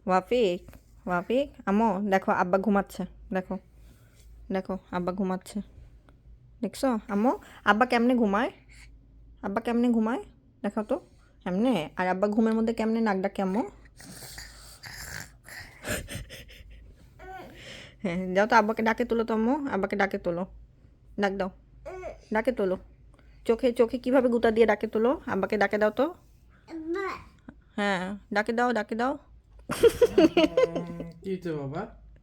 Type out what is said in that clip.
ওয়াফিক, ওয়াফিক, আম্মু দেখো আব্বা ঘুমাচ্ছে, দেখো দেখো আব্বা ঘুমাচ্ছে, দেখছো আম্মু? আব্বা কেমনে ঘুমায়? আব্বা কেমনে ঘুমায় দেখো তো, এমনে? আর আব্বা ঘুমের মধ্যে কেমনে নাক ডাকে আম্মু? হ্যাঁ যাও তো, আব্বাকে ডাকে তোলো তো আম্মু, আব্বাকে ডাকে তোলো, ডাক দাও, ডাকে তোলো, চোখে চোখে কিভাবে গুতা দিয়ে ডাকে তোলো, আব্বাকে ডাকে দাও তো। হ্যাঁ ডাকে দাও, ডাকে দাও। কি হচ্ছে বাবা?